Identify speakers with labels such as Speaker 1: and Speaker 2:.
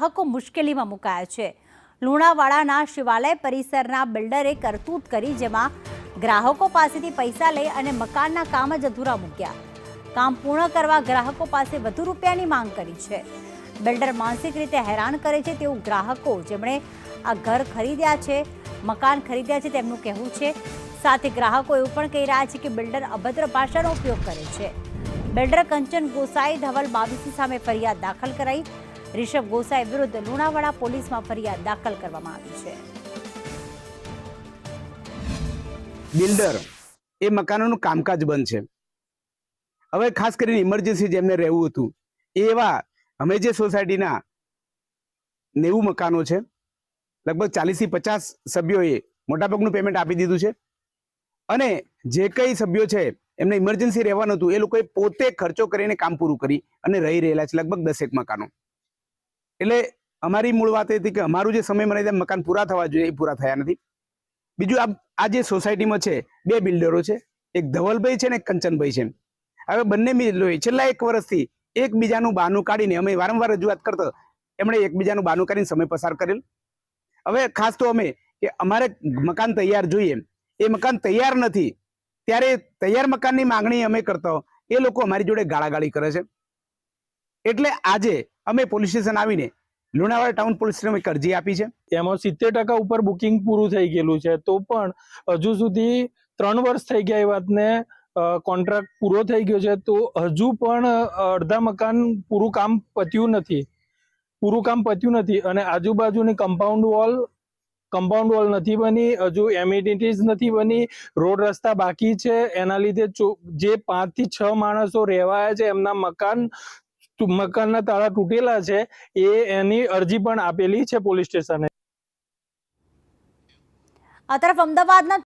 Speaker 1: ગ્રાહકો મુશ્કેલીમાં મુકાયા છે। લુણાવાડાના શિવાલય પરિસરના બિલ્ડરે કરતૂત કરી, જેમાં ગ્રાહકો પાસેથી પૈસા લઈ અને મકાનના કામ જ અધૂરા મૂક્યા। કામ પૂર્ણ કરવા ગ્રાહકો પાસે વધુ રૂપિયાની માંગ કરી છે। બિલ્ડર માનસિક રીતે હેરાન કરે છે તેવું ગ્રાહકો જેમણે આ ઘર ખરીદ્યા છે, મકાન ખરીદ્યા છે, તેમનું કહેવું છે। સાથે ગ્રાહકો એવું પણ કહી રહ્યા છે કે બિલ્ડર અભદ્ર ભાષાનો ઉપયોગ કરે છે। બિલ્ડર કંચન ગોસાઈ ધવલ બાવીસી સામે ફરિયાદ દાખલ કરાઈ। રિષભ ગોસાઈ વિરુદ્ધ લુણાવાડા પોલીસમાં ફરિયાદ દાખલ કરવામાં આવી છે।
Speaker 2: બિલ્ડર એ મકાનોનું કામકાજ બંધ છે। હવે ખાસ કરીને ઇમરજન્સી જેમને રહેવું હતું એવા અમે જે સોસાયટીના 90 મકાનો છે, લગભગ 40 થી 50 સભ્યોએ મોટાભાગનું પેમેન્ટ આપી દીધું છે અને જે કઈ સભ્યો છે એમને ઇમરજન્સી રહેવાનું હતું એ લોકોએ પોતે ખર્ચો કરીને કામ પૂરું કરી અને રહી રહેલા છે લગભગ 10 મકાનો। એટલે અમારી મૂળ વાત એ હતી કે અમારું જે સમય મર્યાદા મકાન પૂરા થવા જોઈએ એ પૂરા થયા નથી। બીજું આ જે સોસાયટીમાં છે 2 બિલ્ડરો છે, એક ધવલભાઈ છે ને એક કંચનભાઈ છે। હવે બંને મિત્રોએ છેલ્લા 1 વર્ષથી એકબીજાનું બહાનું કાઢીને અમે વારંવાર રજૂઆત કરતા એમણે એકબીજાનું બહાનું કાઢીને સમય પસાર કરેલ। હવે ખાસ તો અમે કે અમારે મકાન તૈયાર જોઈએ, એ મકાન તૈયાર નથી ત્યારે તૈયાર મકાનની માંગણી અમે કરતા એ લોકો અમારી જોડે ગાળાગાળી કરે છે। એટલે આજે અમે પોલીસ સ્ટેશન આવીને લુણાવાડા ટાઉન પોલીસ સ્ટેશનમાં એક અરજી આપી છે।
Speaker 3: એમાં 70% ઉપર બુકિંગ પૂરું થઈ ગયેલું છે, તો પણ હજુ સુધી 3 વર્ષ થઈ ગયા એ વાતને કોન્ટ્રાક્ટ પૂરો થઈ ગયો છે, તો હજુ પણ અડધા મકાન પૂરું કામ પત્યું નથી અને આજુબાજુની કમ્પાઉન્ડ વોલ નથી બની, હજુ એમિનિટીઝ નથી બની, રોડ રસ્તા બાકી છે। એના લીધે જે 5 થી 6 માણસો રહેવાયા છે એમના મકાનના તાળા તૂટેલા છે, એની અરજી પણ આપેલી છે પોલીસ સ્ટેશને।
Speaker 1: આ તરફ અમદાવાદના